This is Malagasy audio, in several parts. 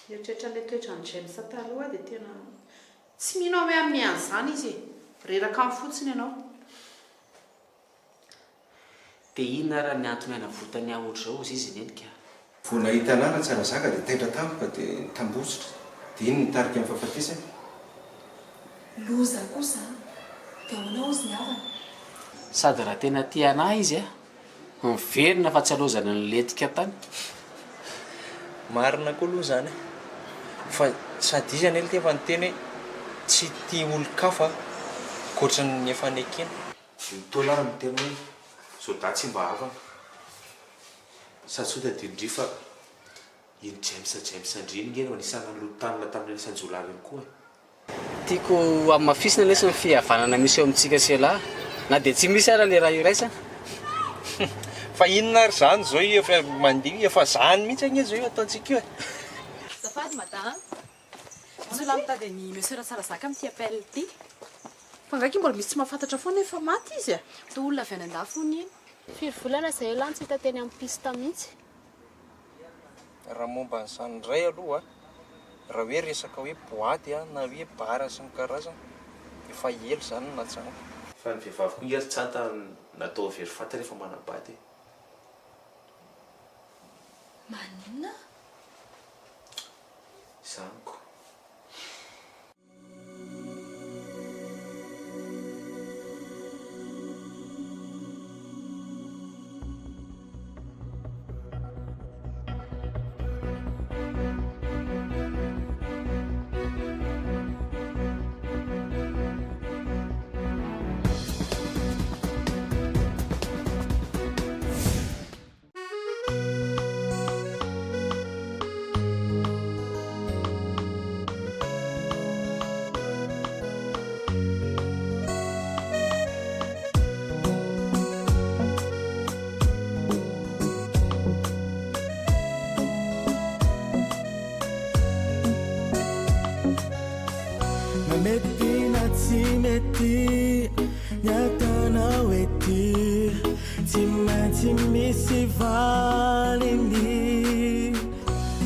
Eritretra ilay toetra ny James taloha dia tena tsy mino ame amin'ny an'izany izy reraka amin'ny fotsiny ianao. dia inona raha ny antony anavotany ohatr'izao izy izy nenika? Vao nahita anara tsara zaka dia taitra tampoka dia tambositra. Dia iny nitarika amin'ny fahafatesany. Loza kosa dia ahoana ozy ny havana? Sady raha tena tia anahy izy miverina fa tsy alozana ny letika tany. Marina koa aloha zany fa sady izy any efa niteny tsy tia olo-kafa koatra ny efa nekena. Tolara miteny hoe soda tsy mba havana. Sady soda dia ndry fa iny James ndry no anisana lotanina tamin'ny isanjolary iny koa. Tiako amin'ny mafisina lesy ny fihavanana misy eo amintsika sy lahy na dia tsy misy ara le raha iraisa. Fa inona ary zany zao efa mandihy efa zany mihitsy agny zao io ataontsika io. Zafady madame. Sola mitady ny monsieur tsara zaka amin'ity appel ity. Fa angaky mbola misy tsy mahafantatra foana efa maty izy a. Dia olona avy any an-dafony iny. Firy volana izay lany tsy hita teny amin'ny pista mihitsy. Raha momba n'izany indray aloha raha hoe resaka hoe boaty na hoe bara sy ny karazana efa elo zany natsana. Fa ny vehivavy koa ngery tsanta natao very fata rehefa manabady. Maninona? Zaniko. Mety tsy mety nyatanao ety tsy maintsy misy valiny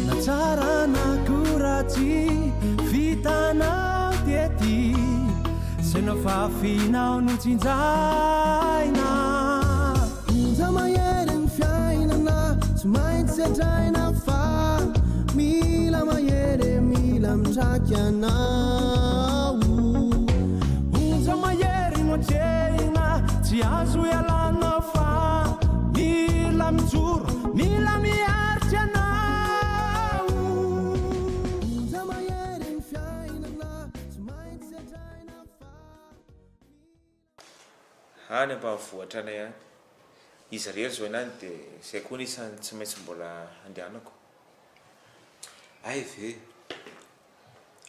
na tsara na koratsy vitanao tiety sena fafinao no tsinjaina onja mahery ny fiainana tsy maintsy adraina fa mila mahery mila mitraky anao onja mahery no atrehina tsy azo ialana fa mila mijoro mila miaritsy anao onja mahery ny fiainana tsy maintsy adraina fa any ambanivohitra anay any izy rery zao enany dia izay koa nisany tsy maintsy mbola andehanako. Ay ve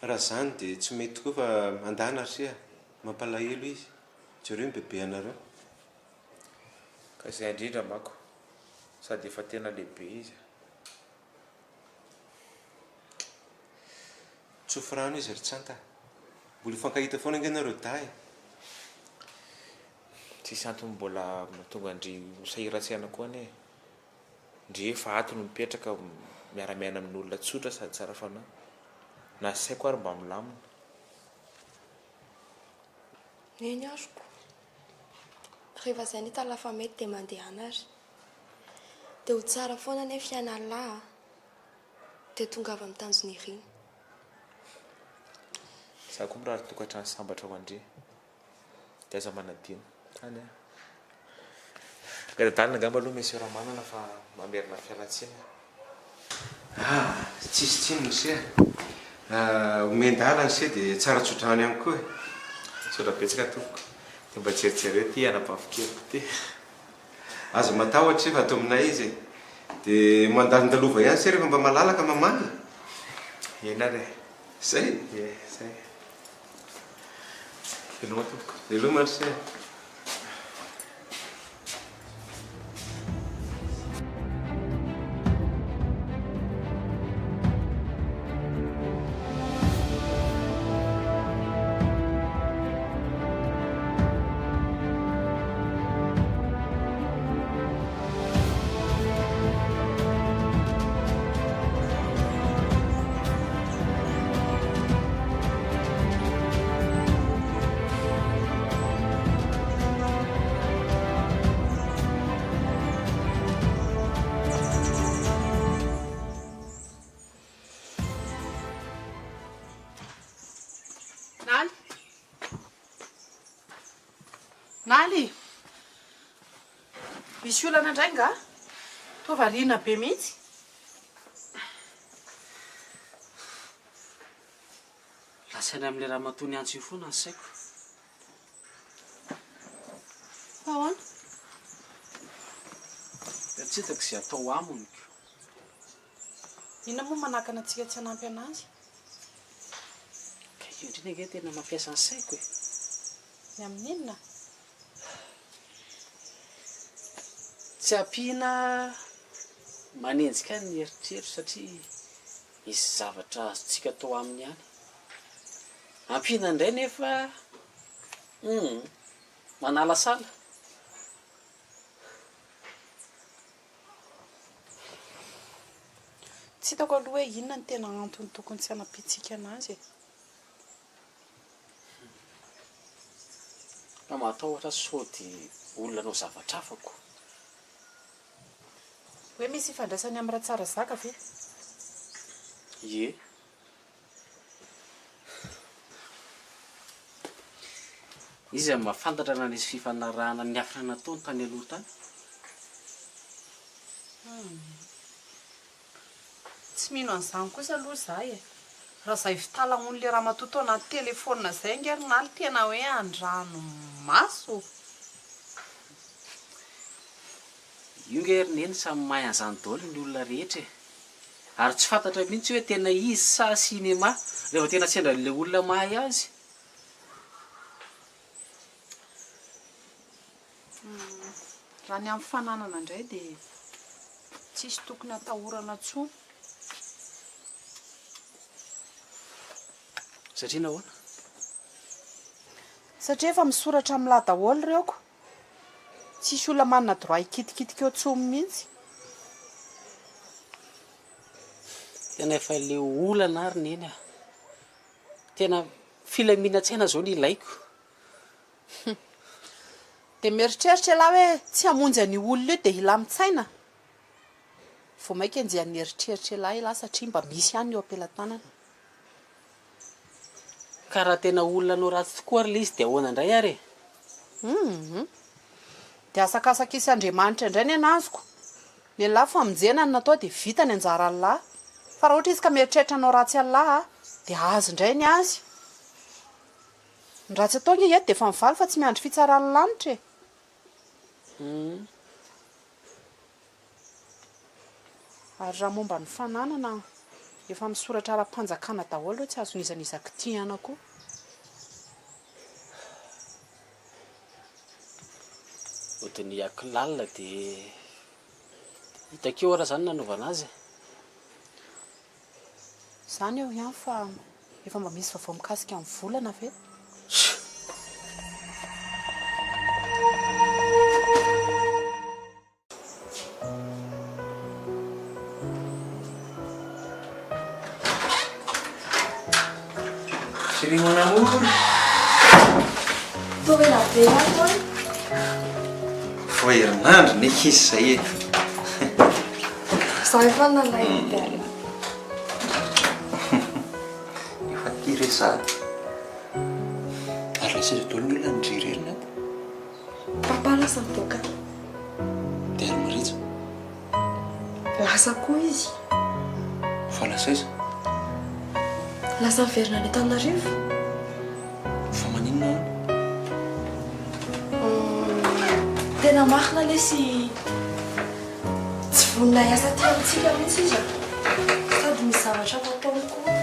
raha zany dia tsy mety koa fa andana sia mampalahelo izy jereo ny bebe anareo. Ka izay indrindra mako sady efa tena lehibe izy. Tsofirano izy ry tsanta mbola fankahita foana angenareo dahy. Tsisy antony mbola tonga ndry sahiratsiana koa ane ndry efa ato no mipetraka miara-miaina amin'olona tsotra sady tsara fanahy na saiko ary mba milamina. Eny azoko. Rehefa izay ny talafa mety dia mandeha anazy. Dia ho tsara foana nefa fiaina lahy dia tonga avy amin'ny tanjony iriny. Za koa mirary tokantrano sambatra ho andry dia aza manadino tany a. Gadadalina angamba aloha misy raha manana fa mamerina fialatsiana. Tsisy tsinona sia omendalana sia dia tsara tsotrany ihany koa. Sotra betsaka tompoko dia mba jerijereo ty anabavokely ty. Azo matahotra efa ato aminay izy dia mandalindalova ihany sia rehefa mba malalaka mamana. Ena re zay zay veloma tompoko. Veloma sia. naly misy olana indray nga tovariana be mihitsy lasaina amin'le raha matony antso io foana ny saiko ahoana dia tsy hitako izay atao amoniko ina moa manakana antsika tsy hanampy anazy ka io indrindra nge tena mampiasa ny saiko e ny amin'inona tsy ampiana manenjika ny eritreritro satria misy zavatra azontsika atao aminy ihany ampiana indray nefa manala sala tsy hitako aloha hoe inona ny tena antony tokony tsy hanampitsika anazy fa matahotra sody olona anao zavatra afako hoe misy ifandraisany amin'ny raha tsara zaka ve ie izy amin'ny mahafantatra na nisy fifanarahana ny afina nataony tany aloha tany tsy mino an'izany kosa aloha zay e raha zay fitalamon'le raha matoto anaty telefona zay ngerinaly tena hoe andrano maso io nge erineny samy mahay an'izany daholo ny olona rehetra e ary tsy fantatra mihitsy hoe tena izy sa sinema rehefa tena tsendran'le olona mahay azy raha ny amin'ny fananana indray dia tsisy tokony atahorana tsony satria nahoana satria efa misoratra amin'ny lahy daholo reoko tsisy olona manana droit ikitikitika eo tsony mihitsy tena efa le olana ary neny a tena filaminantsaina zao ny ilaiko dia mieritreritra lahy hoe tsy hamonjy ny olona io dia ila mitsaina vo maika enjehan'ny eritreritra lahy lahy satria mba misy ihany eo ampelantanana ka raha tena olona anao ratsy tokoa ary le izy dia ahoana indray ary dia asakasaka isy Andriamanitra indray ny anazoko ny lahy famonjena ny natao dia vita ny anjara ny lahy fa raha ohatra izy ka mieritreritra anao ratsy any lahy dia azo indray ny azy ny ratsy atao nge eto dia efa mivaly fa tsy miandry fitsarany lanitra e ary raha momba ny fananana efa misoratra ara-panjakana daholo hoe tsy azon'izanizako tiana koa odiny akilalina dia hitakeo raha zany nanaovana azy zany eo ihany fa efa mba misy vavao mikasika amin'ny volana ve Chérie mon amour. Toa la be akoa. Foi herinandro ny izy zay e. Zaho efa nalay tena. Efa tia resaka. Ary lasa daholo ny olona nidrirerina. Papa lasa miboaka. Dia ary maritra. Lasa koa izy. Fa lasa iza? Lasa miverina ny Antananarivo. Fa maninona Tena marina lesy tsy vonina hiasa ty amintsika mihitsy izy sady misy zavatra fataony koa.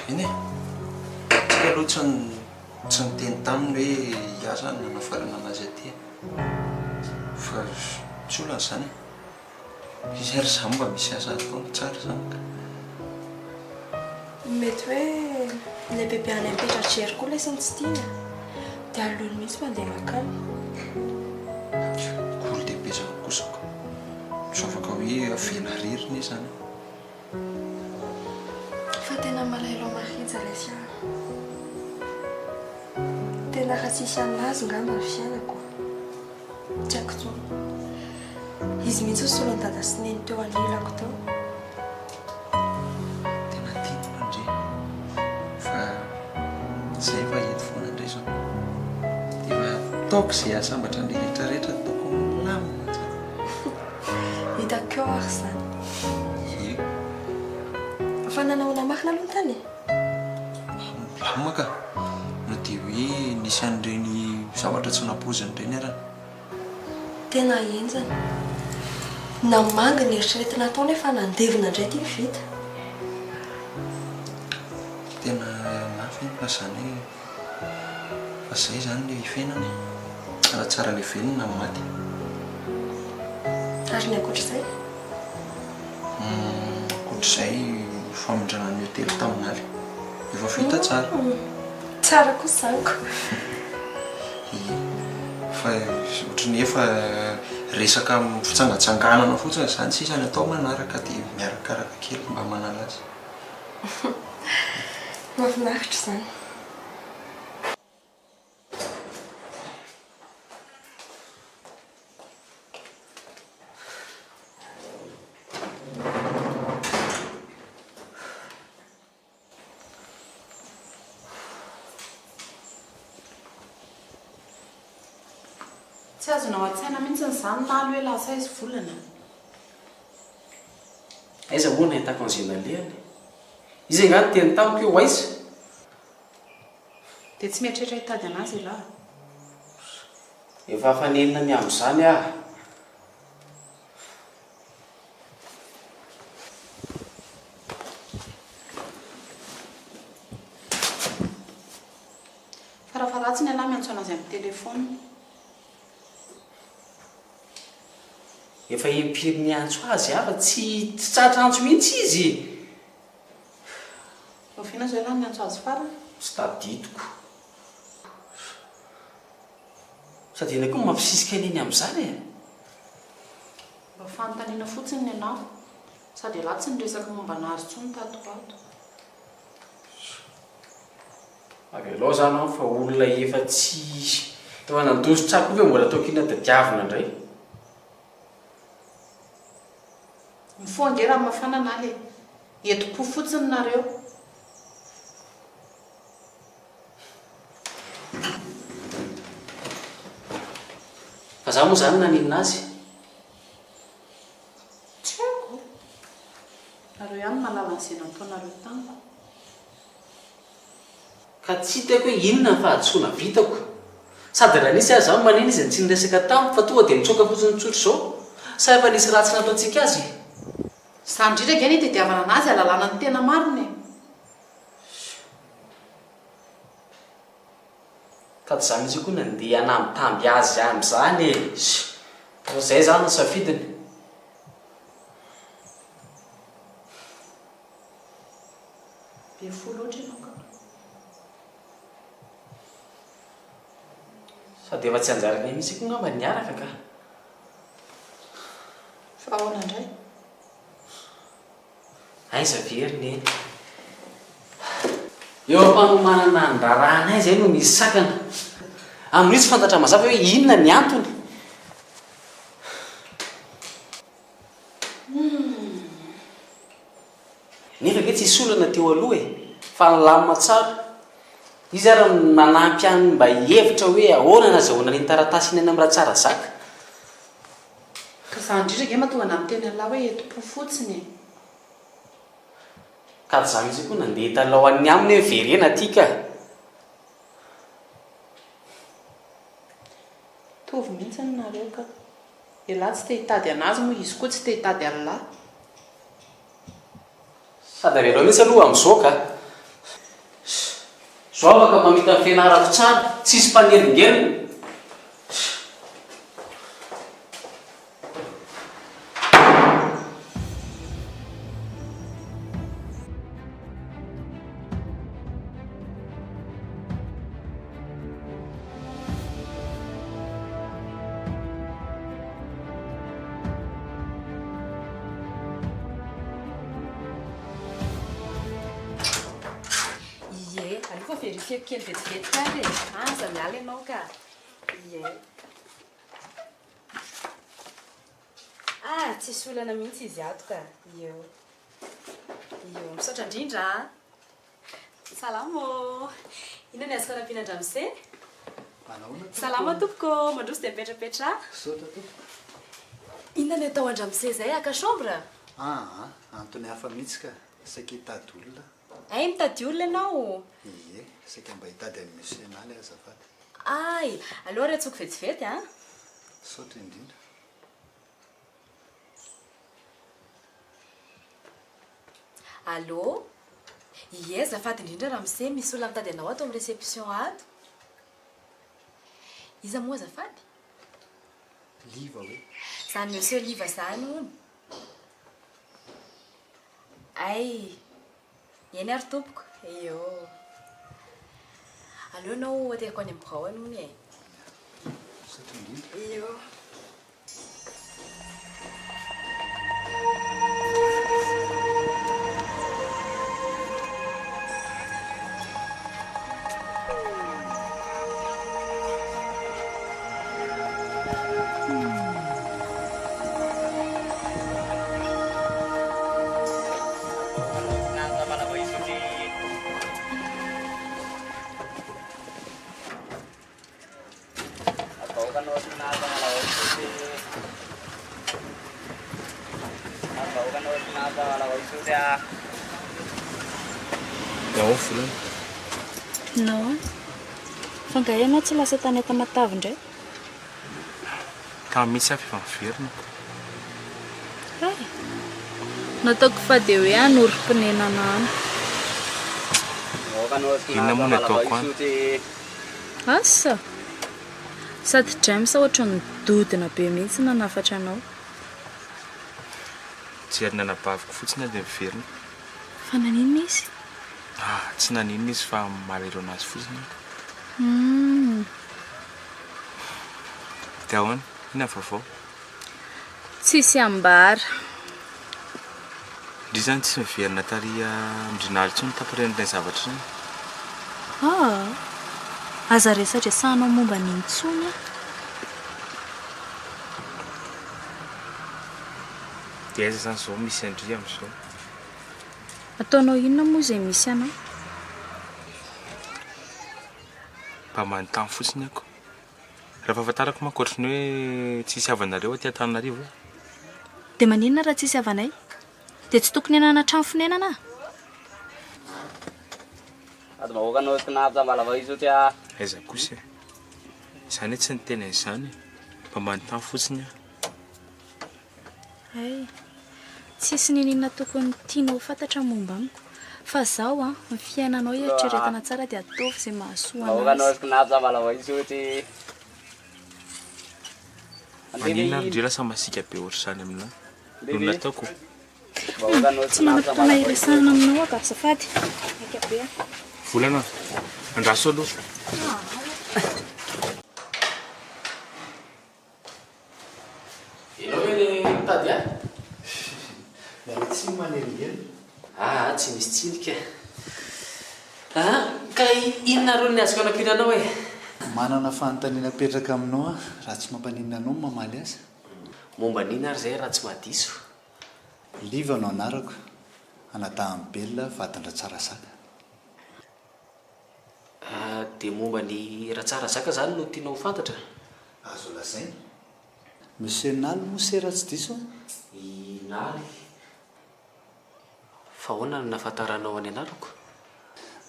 eny e tsika aloha tsy niteny taminy hoe hiasa ny nanafarana anazy aty fa tsy olana zany izy ary zany mba misy asa ataony tsara zany Mety hoe le bebe any mipetratr'ery koa lesy tsy tiana dia alony mihitsy mandeha makany. Koly dehibe zany kosako tsy afaka hoe avela ririny izy zany Fa tena malaelo marija lesy tena raha tsisy anazy ngamba ny fiainako tsy haiko tsony izy mihitsy solony dada sy neny teo anilako tao. tena tianina ndre fa zay efa hety foana indray zao dia ataoko izay asambatra ny rehetrarehetra ataoko milamina hitako eo ary izany ie fa nanahona marina aloha tany milamina ka no dia hoe nisy an'ireny zavatra tsy napoziny ireny arany tena enjana na manga ny eritreretina ataony efa nandevina indray ty vita tena mafy zany fa zay zany le ifenany raha tsara le velona ny maty ary ny akoatr'izay akoatr'izay famondrana ny hotely taminaly efa vita tsara tsara koa zaniko fa ohatrany efa resaka fitsangatsanganana fotsiny zany sisany atao manaraka dia miarakaraka kely mba manala azy mahafinaritra izany tsy azonao an-tsaina mihitsy ny zany naly hoe lasa izy volana aiza moa nahitako an'izay nalehany izy angano teny tamiko eo aiza dia tsy mieritreritra hitady anazy ilahy efa fanenina miambo izany ah farafaratsy ny anahy miantso anazy amin'ny telefona efa empiry ny antso azy afa tsy tratra antso mihitsy izy ofina zao ilahy miantso azy farany tsy taditoko sady ena koa mampisisika neny amin'izany e mba fanontaniana fotsiny ny anao sady alahy tsy niresaka momba nazy tsony tatoato avy aloha zany ao fa olona efa tsy efa nandosotrako hoe mbola ataokina tadiavina indray mifoange raha mafana naly ento-po fotsiny nareo fa za moa zany naninina azy tsy haiko nareo ihany malala an'izay nataonareo tamiko ka tsy hitako hoe inona ny fahadsoana vitako sady raha nisy azy zany manena izy ny tsy niresaka tamiko fa tonga dia mitsoka fotsiny tsotro zao sa efa nisy ratsy nataontsika azy za indrindra gany tediavana anazy alalàna ny tena mariny tady za mihitsy koa nandeha anambitamby azy amin'izany e fa zay zany ny safidiny be folo ohatra ianao ka sady efa tsy anjarany mihitsy koa ngamba niaraka ka fa ahoana indray aiza veriny eo ampanomanana ndrarahanay zay no misy sakana amin'io tsy fantatra mazava hoe inona ny antony nefa ke tsy hisy olana teo aloha e fa nilamina tsara izy ara manampy any mba hevitra hoe ahoana nazahoana ny taratasy iny any amin'ny raha tsara zaka ka za indrindra ge mahatonga na miteny alahy hoe ento-po fotsiny ka za mihitsy koa nandeha hitalao any aminy hoe verena atika tovy mihitsy ny nareo ka ilahy tsy te hitady anazy moa izy koa tsy te hitady alahy sady avelao mihitsy aloha amin'izao ka zao afaka mamita ny fianarako tsara tsisy mpaneringerina Alikuwa verifie kely vetivety kare aza miala ianao ka ie tsisy olana mihitsy izy ato ka io misaotra indrindra salamo ina ny azo karapinandra mise Salama tompoko, mandroso dia mipetrapetra. Inona ny atao andra amin'ny seza aka chambre? Antony hafa mihitsy ka saika hitady olona. Ay, mitady olona ianao. Ie, saika mba hitady amin'ny misenaly azafady. Ay, aloha retsoko vetivety a. Saotra indrindra. Allô? Ie, azafady indrindra raha mise misy olona mitady anao ato amin'ny réception ato. Iza moa azafady? Liva hoe. Zany monsieur Liva zany hono. Ay, eny ary tompoko. Iyo. Allô anao ateriko any amin'ny braony hono e. Saotra indrindra. Iyo. Non. Fangahy ianao tsy lasa tany eto Matavy indray? Ka misy afy efa miverina. Ay. Nataoko fa dia hoe anorim-ponenana any. Inona moa no ataoko any? Asa? Sady James ohatra ny dodina be mihitsy nanafatra anao. Tsy ary nanabaviko fotsiny dia miverina. Fa naninona izy? Tsy naninona izy fa malahelo anazy fotsiny. Dia ahoana? Inona ny vaovao? Tsisy ambara. Ndry zany tsy miverina taria mindrinaly intsony tapiren'ilay zavatra izany. Aza resaresanao momba n'intsony a. Dia aiza zany izao misy andria amin'izao? Ataonao inona moa izay misy anao? Mba manontany fotsiny ako. Raha fahafantarako manko ohatrany hoe tsisy havanareo aty Antananarivo. Dia maninona raha tsisy havanay? Dia tsy tokony hanana trano fonenana? Aiza kosa e. Izany tsy ny tena izany. Mba manontany fotsiny aho. Ay, tsisy ninona tokony tianao fantatra momba amiko. Fa zaho ny fiainanao eritreretana tsara dia ataovy izay mahasoa anazy. Maninona ary ndre lasa masika be ohatr' izany aminahy. Noho nataoko. Tsy manam-potoana iresahana aminao ka azafady. Maika be. Volana, andraso aloha. Ianao hoe mitady a? Miala tsy manerigely. Tsy misy tsinika. Ka inona ro ny azoko anampiranao e? Manana fanontaniana apetraka aminao raha tsy mampaninona anao mamaly azy. Momba n'inona ary zay raha tsy mahadiso? Liva no anarako. Anadahan'ny belona vadindra tsara zaka. Dia momba ny raha tsara zaka zany no tianao fantatra? Azo lazaina. Monsieur Naly moa se raha tsy diso? I Naly. Fa ahoana no nahafantaranao any anarako?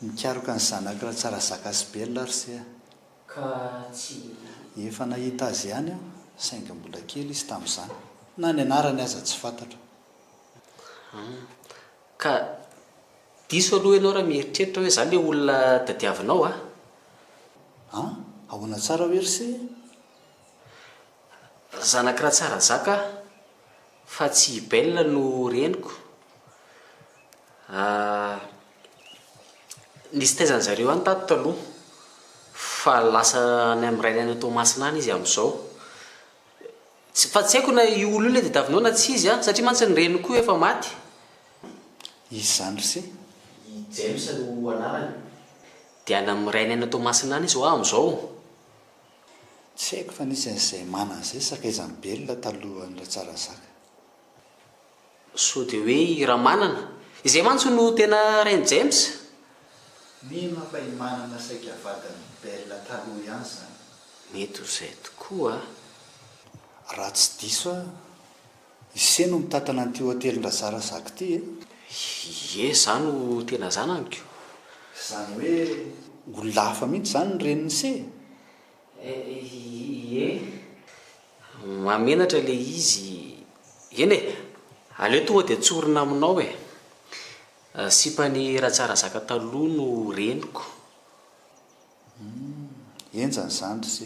Mikaroka ny zanaka raha tsara zaka sy belona ary se. Ka tsy... Efa nahita azy ihany aho, saingy mbola kely izy tamin'izany. Na ny anarany aza tsy fantatra. Ka diso aloha ianao raha mieritreritra hoe zany ilay olona tadiavinao a? Ahoana tsara hoe ry se? Zanaka raha tsara zaka fa tsy belona no reniko. Nisy taizany zareo any tato taloha fa lasa ny amin'ny rainy any Tomasina any izy amin'izao. Fa tsy haiko na io olona io tadiavinao na tsy izy satria mantsy ny reniko efa maty. Izy zany ry se? I James no anarany. Dia any amin'ny rainy any Tomasina any izy ho amin'izao. Tsy haiko fa nisy an'izay manan'izay sakaizany belona talohan'ny raha tsara zaka. So dia hoe ramanana izay mantsy no tena rain James. Mino fa manana saika vadiny belona taloha ihany zany. mety ho izay tokoa raha tsy diso a ise no mitantana an'ity hotelin-drazara zaka ity e ie za no tena zananyko zany hoe ho lafa mihitsy zany ny reniny se ie mamenatra le izy eny e aleo tonga dia tsorina aminao e sipany raha tsara zaka taloha no reniko enjany zany se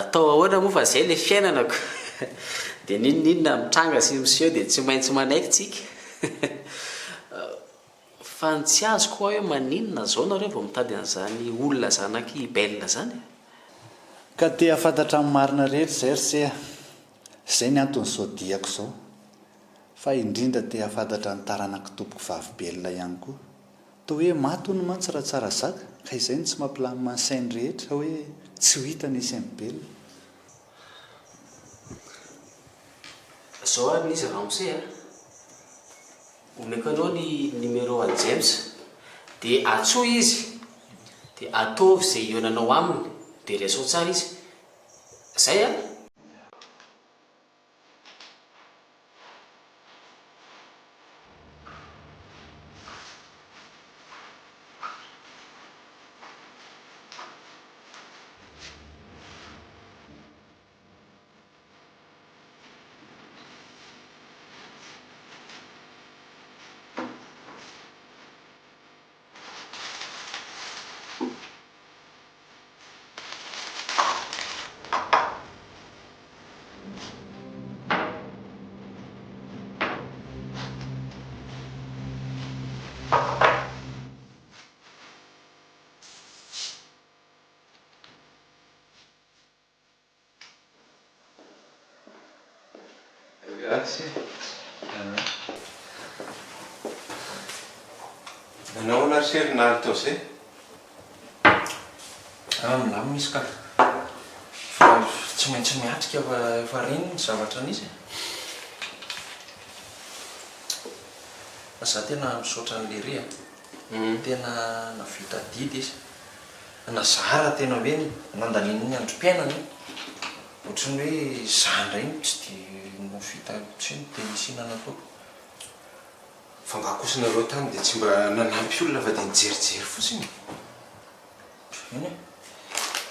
atao ahoana moa fa zay le fiainanako dia ninoninona mitranga sy miseo dia tsy maintsy manaiky tsika fa ny tsy azoko ao hoe maninona zao nareo vao mitady an'izany olona zanaky belona zany ka te hafantatra amin'ny marina rehetra zay ry se zay ny antony zao diako zao fa indrindra te hafantatra ny taranako tompoko vavibelona ihany koa toa hoe matony mantsy raha tsara zaka ka izay ny tsy mampilamy mansainy rehetra hoe tsy ho hita nisy amin'ny belona zao ary n'izy ramose a omeko anao ny numéro a James dia atsoa izy dia ataovy izay ionanao aminy dia resao tsara izy zay a nanao ana serinary tao zay milamy misy ka fa tsy maintsy miatrika fa reny ny zavatra an'izy fa za tena misaotra n'le ry tena navita didy izy nazara tena hoe nandanin'ny androm-piainany ohatrany hoe za ndray tsy dia navita tsy ny dia isinana toako fa ngakosonareo tany dia tsy mba nanampy olona fa dia nijerijery fotsiny eny e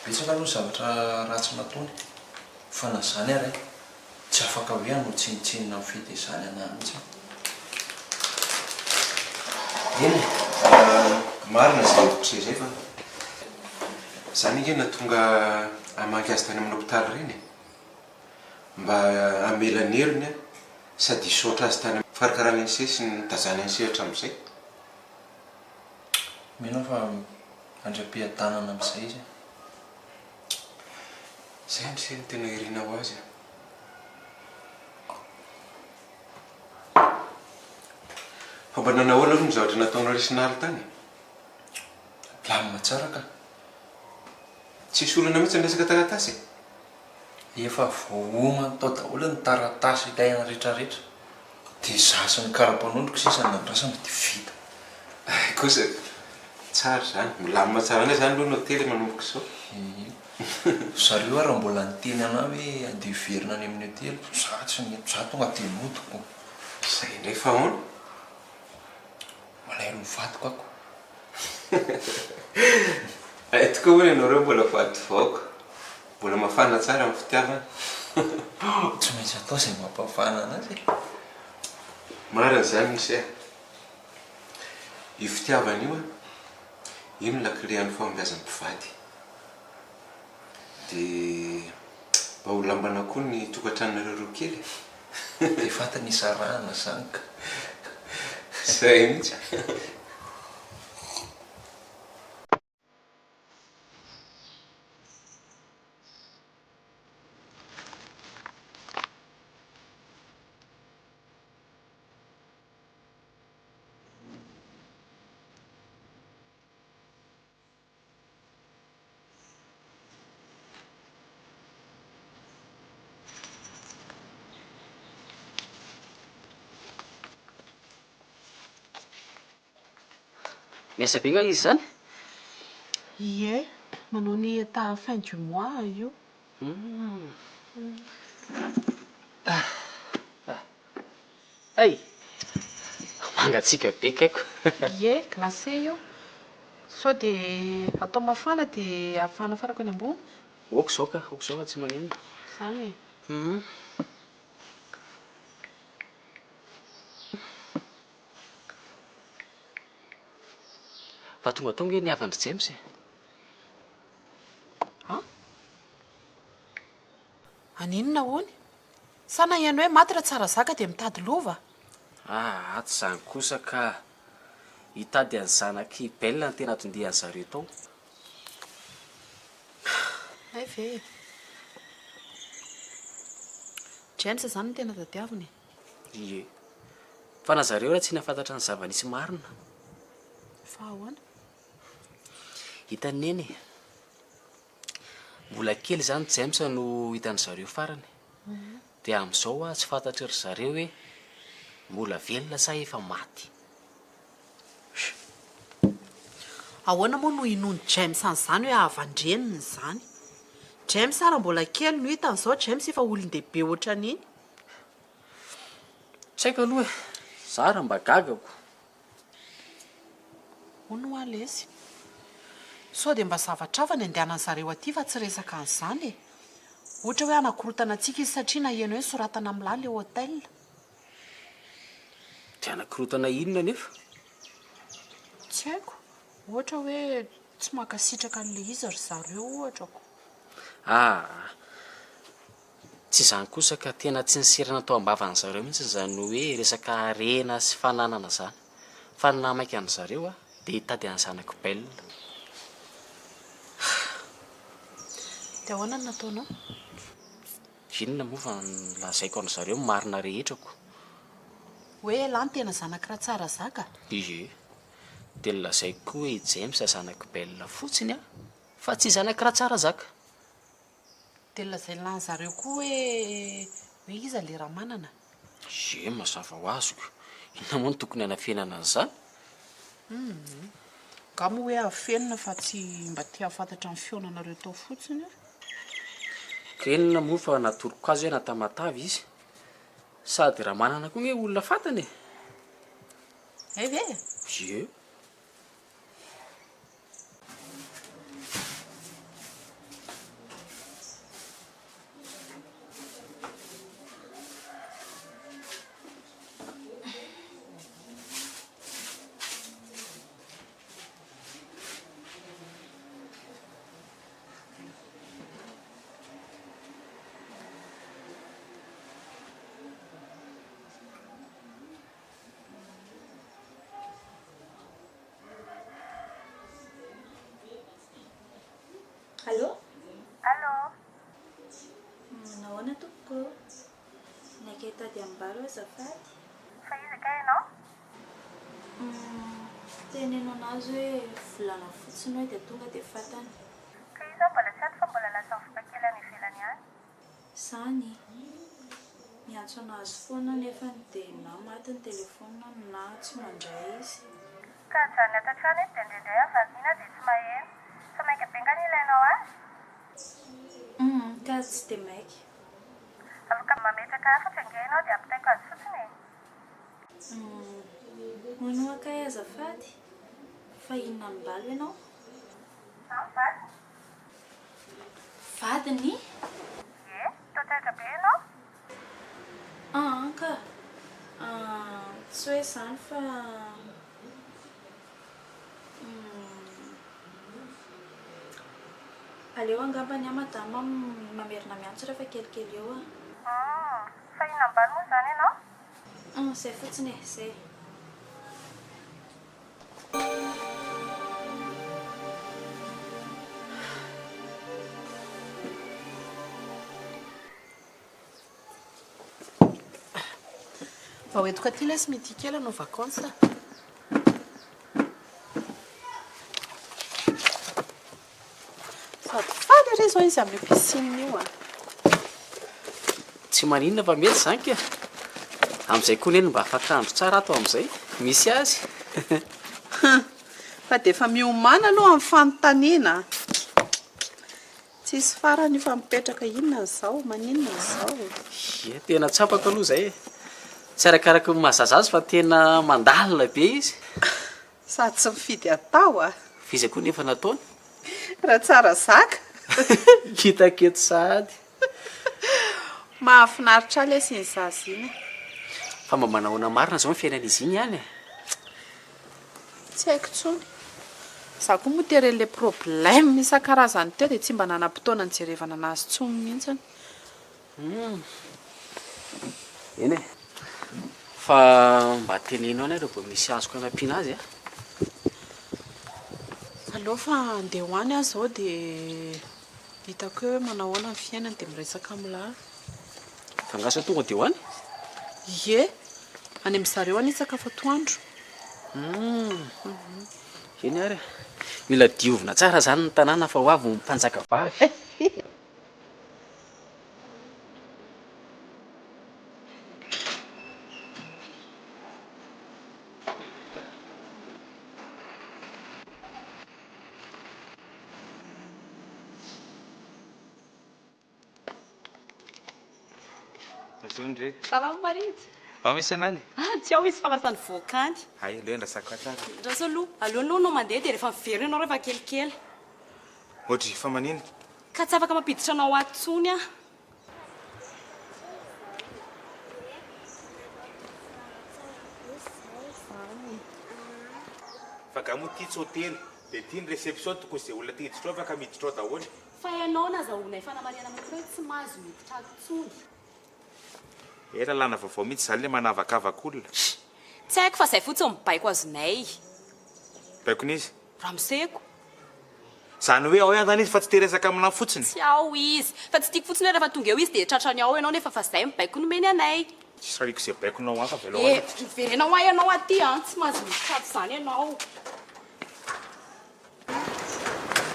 betsaka aloha zavatra ratsy natony fa na zany ary tsy afaka hoe anotsinitsininna mifidy izany ana mihitsy eny marina zay tokosay zay fa zany ingena tonga amanky azy tany amin'ny hopitaly reny mba amelany heriny sady isotra azy tany farikarany an'se sy ny tazany ansehatra amin'izay mino fa andram-piadanana amin'izay izy zay ny seny tena irina ho azy fa mba nanahoana aloha ny zavatra nataonao lesinary tany lamina tsara ka tsisy olana mihitsy nyresaka taratasy efa voomany tao daholo ny taratasy ilaina rehetrarehetra dia zasy ny karapanondroko sisa nandrasana dia vita kosa tsara zany milamina tsara anay zany aloha no hotely manomboka izao zareo raha mbola niteny ana hoe andeha verina any amin'ny hotely za tonga dia modiko zay ndrafa ahoana malay ro vadiko ako toka hoany ianareo mbola vady vaoka mbola mafana tsara amin'ny fitiavana tsy maintsy atao izay mampafana anazy marina zany misy io fitiavana io ino lakile ny fahombiazan'ny mpivady dia mba ho lambana koa ny tokantranonareo roa kely dia fatany isarahana zany ka zay mihitsy miasa be nga izy zany ie manao ny état fin du mois io. Ay mangatsika be kaiko. Ie glacé io. Sao dia atao mafana dia afana farako any ambony. Oko zao tsy magnino. Zany e. Fa tonga tao nge niavandry James. Aninona hony? Sana iany hoe maty raha tsara zaka dia mitady lova. Tsy zany kosa ka hitady any zanaky Belle ny tena atondiany zareo tao. Ay ve. James zany no tena tadiaviny. Ie. Fa na zareo raha tsy nahafantatra ny zava-nisy marina. Fa ahoana? Hitany neny. Mbola kely zany James no hitan'ny zareo farany. Dia amin'izao tsy fantatry ry zareo hoe mbola velona sa efa maty. Ahoana moa no inony James an'izany hoe avandreniny zany. James raha mbola kely no hitan'izao James efa olon-dehibe ohatran'iny. Tsy haiko aloha za raha mba gagako. Hono ho alesy. Sao dia mba zavatra hafa ny andehanany zareo aty fa tsy resaka an'izany e. Ohatra hoe anakorotana antsika izy satria na eno hoe soratana amin'ilay ilay hôtel. Dia anakorotana inona nefa? Tsy haiko. Ohatra hoe tsy mankasitraka an'ilay izy ry zareo ohatrako. Tsy izany kosa ka tena tsy niserana tao am-bavan'ny zareo mihitsy izany hoe resaka harena sy fananana zany. Fa ny namaika an'ny zareo dia hitady any zanako Belle. Dia ahoana no nataonao? Inona moa fa lazaiko an'ny zareo marina rehetrako. Hoe lahy ny tena zanaka raha tsara zaka? Ie. Dia lazaiko koa hoe James zanako Belle fotsiny fa tsy zanaka raha tsara zaka. Dia lazay lany zareo koa hoe iza ilay raha manana? Ie mazava ho azoko. Inona moa no tokony hanafenana an'izany? Ngamo hoe afenina fa tsy mba tia hafantatra ny fionanareo tao fotsiny. Kenina moa fa naturoko azy hoe natamatavy izy. Sady raha manana koa hoe olona fantany e. Ay ve? Ie. Allô? Allô? Nahoana tompoko? Naika hitady ambaro azafady? Fa izy ka ianao? Tenenao anazy hoe volana fotsiny hoe dia tonga dia fantany. Ka izy mbola tsy ato fa mbola lasa mivoaka kely any ivelany any. Zany miantso anazy foana nefa dia na maty ny telefona na tsy mandray izy. Ka jany ato an-trano ety dia indraindray avadina dia tsy maheno. Fa maika be ngany ilainao azy? Ka tsy dia maika. Afaka mametraka fotsy ange ianao dia ampitaiko azy fotsiny e. Hono akay azafady? Fa inona mibalo ianao? Vady. Vadiny? Ie, toatratra be ianao? Ka tsy hoe izany fa aleo angambany madama mamerina miantso rehefa kelikely eo Fa inona mbany moa zany ianao? Izay fotsiny e, izay. Mba hoentiko aty lesy mety kely anao vakansa. Sady faly re zao izy amin'ny piscine io Tsy maninona fa mety zany ka. Amin'izay koa neny mba afaka andro tsara ato amin'izay. Misy azy. Fa dia efa miomana aloha amin'ny fanontaniana. tsisy farany fa mipetraka inona zao maninona zao. Ie tena tsapako aloha zay tsy arakaraky ny mahazazazy fa tena mandalina be izy sady tsy mifidy atao a fizy koa nefa nataony raha tsara zaka hitaketo sady mahafinaritra le sy ny zazy iny fa mba manahoana marina zao ny fiainan'izy iny ihany tsy haiko tsony za koa moa teren'le problème isan-karazany teo dia tsy mba nanam-potoana nijerevana anazy tsony mihitsiny eny e fa mba tenenao any rehefa misy azoko anampiana azy a aloha fa andeha hoany azy zao dia hitako hoe manahoana ny fiainany dia miresaka amin'lahy fangasa tonga dia hoany ie any amin'zareo any sakafo atoandro eny ary mila diovina tsara zany ny tanàna fa ho avy ny mpanjaka vavy Salama marido. Misy anany? Tsy ao izy fa lasany voakany. Ay, leo ndasaka tsara. Ndraso aloha, alohanao no mandeha dia rehefa miverina ianao rehefa kelikely. Ohatry fa manino? Ka tsy afaka mampiditra anao ato tsony a. Fa gamo ty hôtely, dia ty ny réception tokony izay olona tiditra ao afaka miditra ao daholo. Fa ianao nazahoana fanamariana manokana hoe tsy mahazo miditra ato tsony. Lalàna vaovao mihitsy zany le manavakavaka olona. Tsy haiko fa zay fotsiny mibaiko azonay. Baikon'izy? Ramoseko. Zany hoe ao ihany izy fa tsy teresaka amina fotsiny. Tsy ao izy. Fa tsy tiako fotsiny hoe rehefa tonga eo izy dia tratrany ao ianao nefa fa zay mibaiko nomeny anay. Tsy rariko izay baikonao hafa velo E, miverena ho ianao aty tsy mahazo miditra ato zany ianao.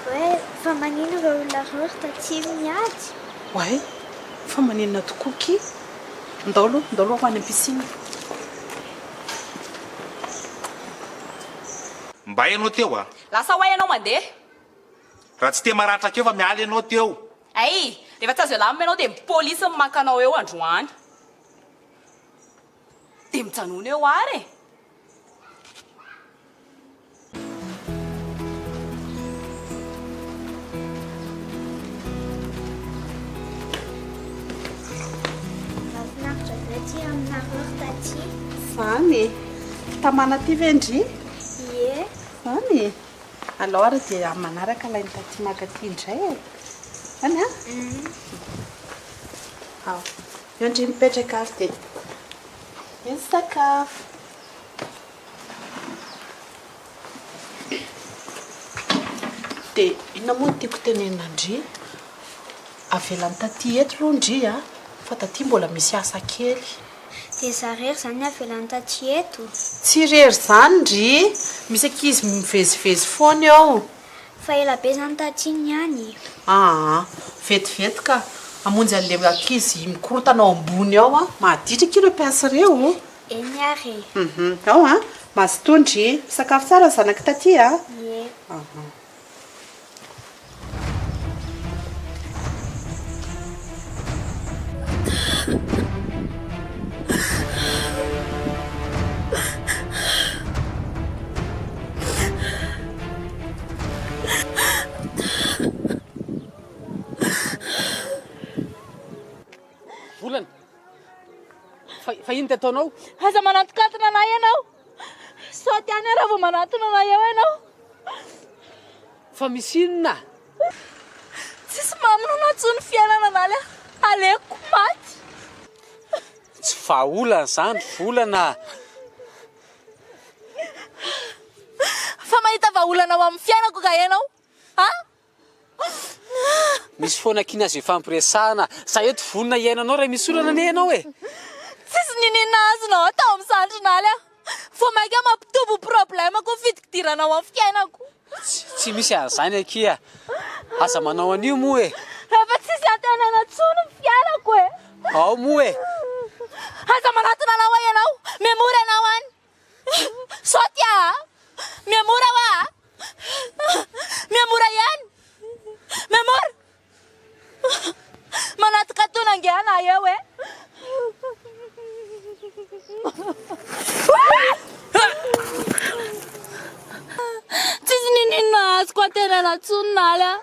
Hoe, fa manino ireo olona reo tatsiro miady? Way, fa maninona tokoa ki? Ndao aloha ho any am-pisiny. Mba ianao teo a? Lasa ho ianao mandeha. Raha tsy te maratra keo fa miala ianao teo. Ay, rehefa tsy azo lamina ianao dia ny polisy maka anao eo androany. Dia mijanona eo ary. Mahafinaritra be ty aminareo taty. Zany tamana ty vendry? Ie. Zany alao ary dia manaraka ilay ny taty maka ty indray e. Any a? Ao, eo ndry mipetraka avy dia misy sakafo. Dia inona moa tiako tenenandry? Avelan'ny taty eto aloha ndry a, fa taty mbola misy asa kely. Dia zarery zany avelan'ny taty eto. Tsy rery zany ndry, misy ankizy mivezivezy foana eo. Fa ela be zany taty niany. Vetivety ka amonjy an'le ankizy mikorotana ao ambony ao a, mahaditra kilo mpiasa reo. Eny ary. Ao a, mazotondry, sakafo tsara zanaka taty a. Ie. Volana fa ino tataonao? Aza manatokatona anay ianao. Sao ty any raha vao manatona anay eo ianao. Fa misy inona? Tsisy mamina natsony fiainana analy aleko maty. Tsy vaolana zany, volana. Fa mahita vaolana ao amin'ny fiainako ka ianao? Misy foana kina azo ifampiresahana. Sa eto vonona iainanao raha misy olana ne ianao e. Tsisy ninina azonao tao amin'ny sandrinaly Vao maika mampitobo problème ko fitikidiranao amin'ny fiainako. Tsy misy an'izany akia. Asa manao an'io moa e. Rehefa tsisy antenana tsony ny fiainako e. Ao moa e. Asa manatona anao ianao. Memora anao any. Sotia. Memora wa. Memora ihany. Memora. mianatsoninaly a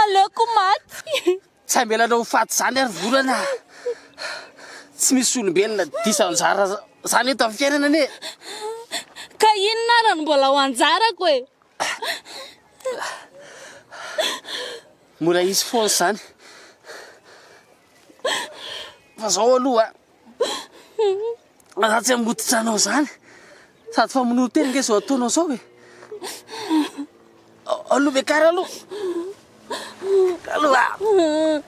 aleoko maty tsy amelanao faty zany ary volana tsy misy olombelona disanjara zany eto amin'ny fiainana ane ka inona rano mbola ho anjarako e mbola isy foana zany fa zao aloha za tsy amotitra anao zany sady fa minono teny nge zao ataonao zao e aloha bekara aloha aloha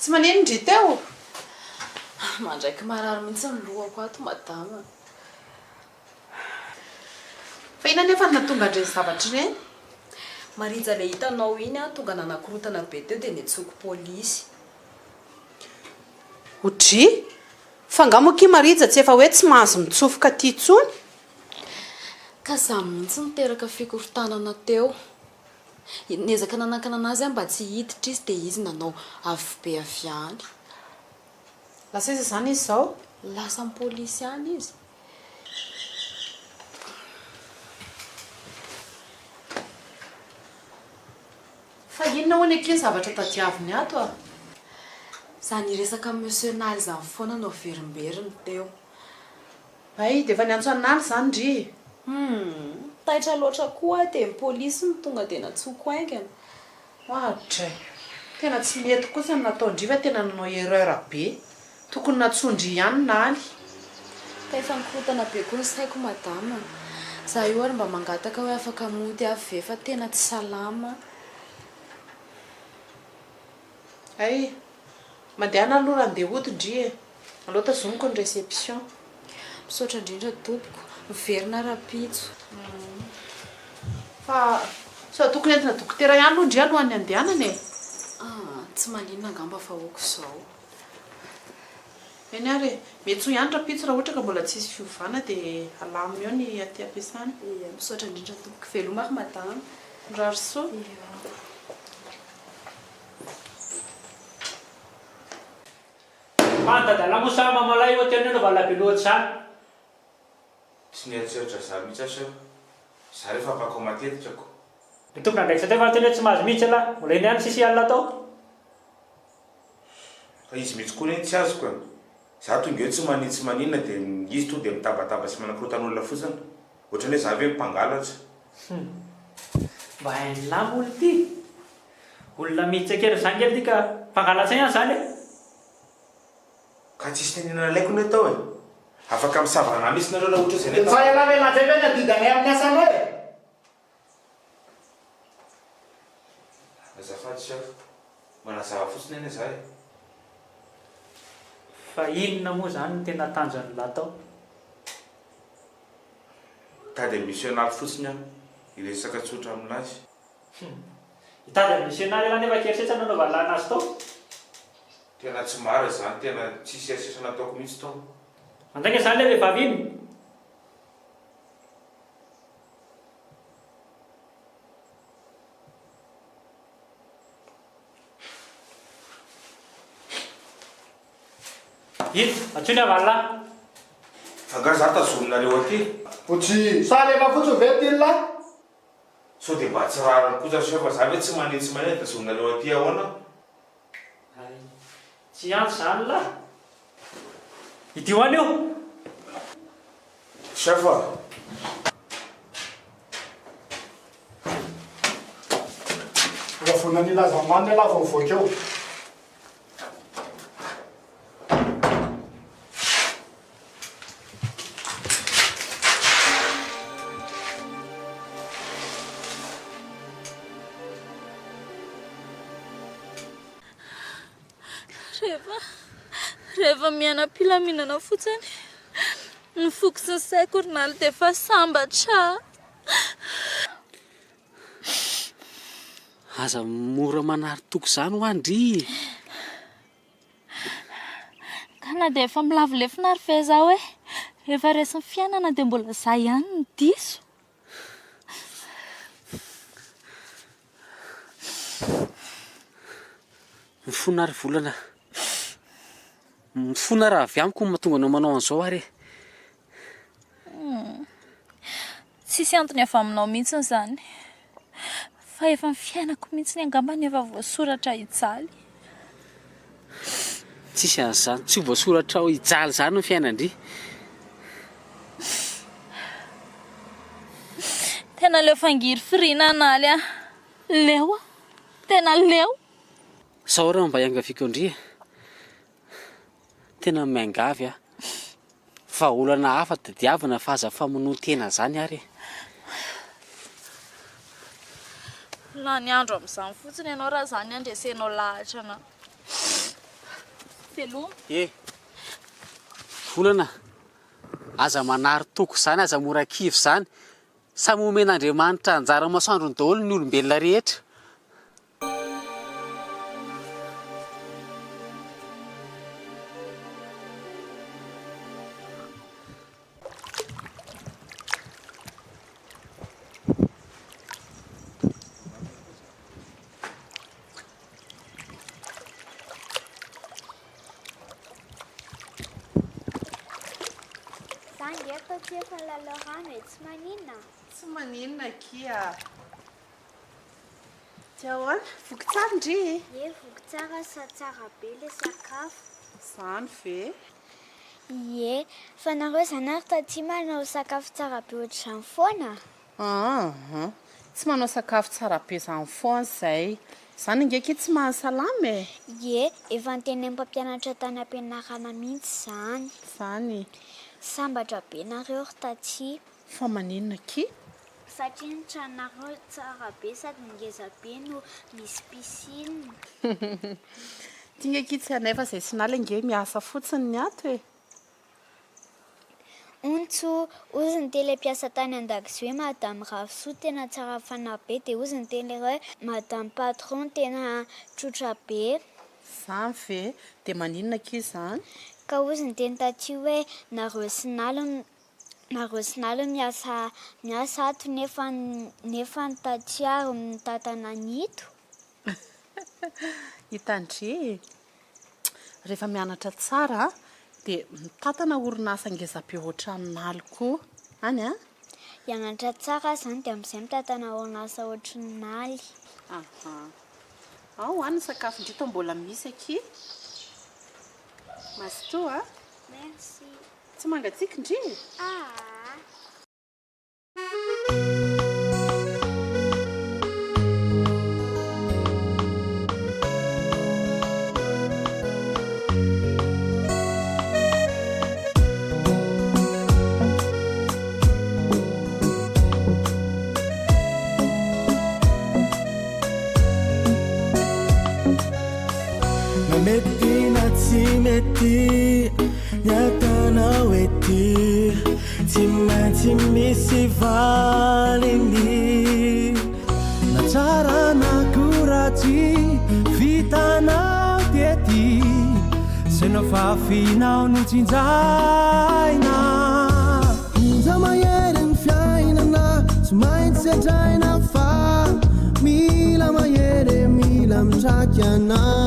tsy manino ndry teo mandraiky marary mihitsy ny lohako ato madama fa ina nefa natonga andreny zavatra reny marija le hitanao iny a tonga nanakorotana be teo dia nitsoko polisy odry fa ngamoky marija tsy efa hoe tsy mahazo mitsofoka ty tsony ka za mihitsy niteraka fikorotanana teo nezaka nanakana anazy a mba tsy hiditra izy dia izy nanao avy be avy any lasa izy zany izy zao lasa ny polisy any izy fa inona hoany akeny zavatra tadiaviny ato a zany resaka monsieur naly zany foana nao verimberiny teo ay dia efa niantso analy zany ndry taitra loatra koa dia ny polisy ny tonga dia natsoko aingana ohatra tena tsy mety kosa ny nataondry fa tena nanao erreur be tokony natsondry ihany naly ka efa nikorotana be koa ny saiko madama za io ary mba mangataka hoe afaka mody avy ve fa tena tsy salama ay mandehana aloha raha ndeha hody ndry e aloha tazomiko ny réception misaotra indrindra tompoko miverina rapitso fa so tokony entina dokotera ihany aloha ndry alohan'ny andehanana e tsy maninona angamba fa oko zao eny ary metso ihany rapitso raha ohatra ka mbola tsisy fiovana dia alamo eo ny aty ampiasana misaotra indrindra tompoko velomako madama raroso Dala mo sa mamalay o tiyan nyo balapinod sa tsy nieritreritra za mihitsy asa za rehefa apako matetika ko tokony andraiky sa teo fa teny tsy mahazo mihitsy ala mbola iny ihany sisy alina atao fa izy mihitsy koa ny tsy azoko a za tonga eo tsy maninona dia izy to dia mitabataba sy manakorotan'olona fotsiny ohatrany hoe za ve mpangalatra mba hainylamo olo ty olona mihitsy akely zany kely ty ka mpangalatsa ihany zany e ka tsisy tenenana laiko ny atao e afaka misavana misy nareo raha ohatra zay fa iala velazay ve nadidanay amin'ny asana e azafady sa manazava fotsiny eny za e fa inona moa zany ny tena tanjany latao tady missionaly fotsiny a iresaka tsotra aminazy hitady amin'ny missionaly ala nefa kerisetsana anaovana anazy tao tena tsy mara zany tena tsisy asesana ataoko mihitsy tao andraika zany le vehivavy iny iny atsony avalina fanga za tazominareo aty otsy saly efa fotsy vetylla so dia mba tsy rarany kosa so fa za ve tsy maneny tsy maneny tazominareo aty ahoana tsy anto zany la idio any io safa vona nilazamany la vo mivoaka eo rehefa mianam-pilaminana fotsiny ny fokosy ny saiko orinaly dia efa sambatra aza mora manary toko izany ho andry. Ka na dia efa milavolefina ary fe zaho hoe efa resin'ny fiainana dia mbola za ihany ny diso. Mifona ary volana. Mifona raha avy amiko mahatonga anao manao an'izao ary. Tsisy antony avy aminao mihitsy izany. Fa efa ny fiainako mihitsy angamba ny efa voasoratra hijaly. Tsisy an'izany, tsy voasoratra ho hijaly izany ny fiainandry. Tena leo fangiry firiana analy a. Leo a. Tena leo. Sao raha mba iangaviko andria. Tena miangavy a. Fa olana hafa diavana fa aza famonoan-tena zany ary. Na ny andro amin'izany fotsiny ianao raha zany andresenao lahatra na. Veloma. Volana. Aza manary toko zany, aza mora kivy zany. Samy omen'Andriamanitra anjara masoandro ny daholo ny olombelona rehetra. Tsy maninona. Tsy maninona kia. Tiaoana, voky tsara ndry. Voky tsara sa tsara be le sakafo. Zany ve? Fa nareo zany ary taty manao sakafo tsara be ohatr'izany foana. Tsy manao sakafo tsara be izany foana izay. Zany ngeky tsy mahasalama e. Efa ntenen'ny mpampianatra tany am-pianarana mihitsy zany. Zany. Sambatra be nareo ry taty. Fa maninona ki? Satria ny tranonareo tsara be sady ngeza be no misy piscine. Tia ngeky tsy anefa izay sinaly nge miasa fotsiny ny ato e. Ontso, ozy ny tele mpiasa tany an-dakizy hoe madame Ravisoa tena tsara fanahy be dia ozy ny tele hoe madame patron tena tsotra be. Zany ve? Dia maninona ki zany? Ka ozy ny teny taty hoe nareo sinaly miasa ato nefa ny taty ary mitatana nito. Hitandry. Rehefa mianatra tsara dia mitatana orinasa ngeza be ohatran'naly koa. Any a? Mianatra tsara zany dia amin'izay mitatana orinasa ohatran'naly. Ao any sakafo ndrito mbola misy aky. Mastoa? Merci. Tsy mangatsiaka ndry? Mety na tsy mety nyatanao ety tsy maintsy misy valiny na tsara na koratsy vitanao tety se no fafinao no tsinjaina inja mahery ny fiainana tsy maintsy adraina fa mila mahery mila mitraky anao